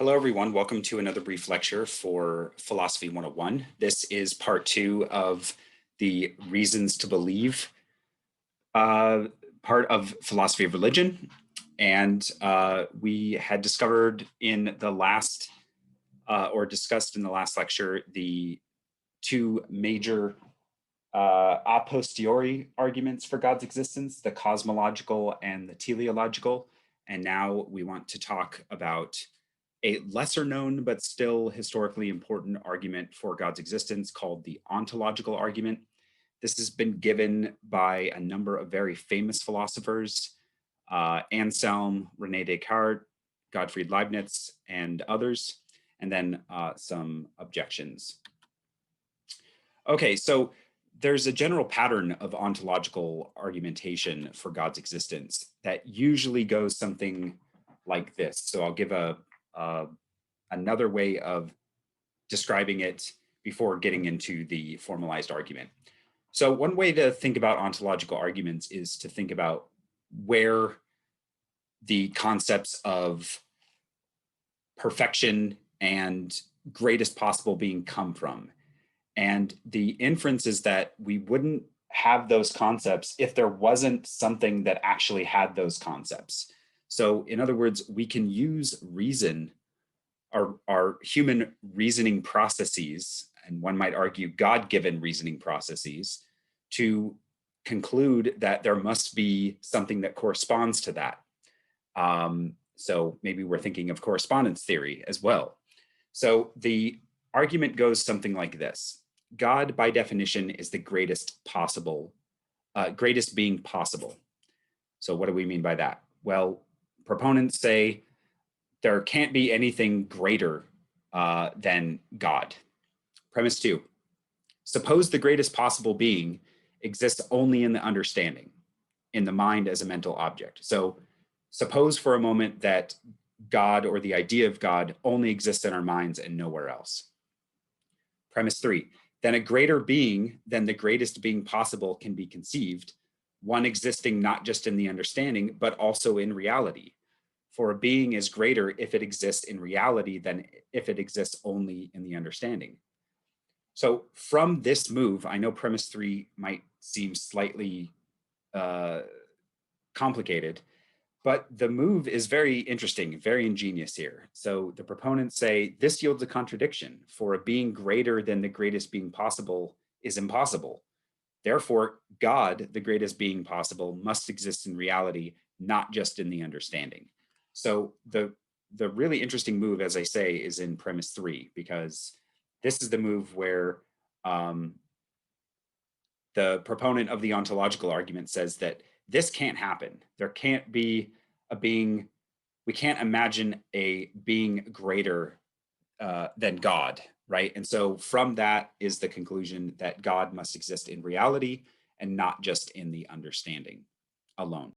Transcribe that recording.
Hello, everyone. Welcome to another brief lecture for Philosophy 101. This is part two of the Reasons to Believe part of Philosophy of Religion. And we had discovered in the last, or discussed in the last lecture, the two major a posteriori arguments for God's existence, the cosmological and the teleological. And now we want to talk about a lesser known but still historically important argument for God's existence called the ontological argument. This has been given by a number of very famous philosophers, Anselm, Rene Descartes, Gottfried Leibniz, and others, and then some objections. Okay, so there's a general pattern of ontological argumentation for God's existence that usually goes something like this. So I'll give another way of describing it before getting into the formalized argument. So one way to think about ontological arguments is to think about where the concepts of perfection and greatest possible being come from. And the inference is that we wouldn't have those concepts if there wasn't something that actually had those concepts. So in other words, we can use reason, our human reasoning processes, and one might argue God-given reasoning processes, to conclude that there must be something that corresponds to that. So maybe we're thinking of correspondence theory as well. So the argument goes something like this. God, by definition, is the greatest being possible. So what do we mean by that? Well, proponents say there can't be anything greater than God. Premise 2, suppose the greatest possible being exists only in the understanding, in the mind as a mental object. So suppose for a moment that God, or the idea of God, only exists in our minds and nowhere else. Premise 3, then a greater being than the greatest being possible can be conceived, one existing not just in the understanding, but also in reality. For a being is greater if it exists in reality than if it exists only in the understanding. So from this move, I know premise 3 might seem slightly complicated, but the move is very interesting, very ingenious here. So the proponents say this yields a contradiction, for a being greater than the greatest being possible is impossible. Therefore, God, the greatest being possible, must exist in reality, not just in the understanding. So the really interesting move, as I say, is in premise 3, because this is the move where the proponent of the ontological argument says that this can't happen. There can't be a being, we can't imagine a being greater than God, right? And so from that is the conclusion that God must exist in reality and not just in the understanding alone.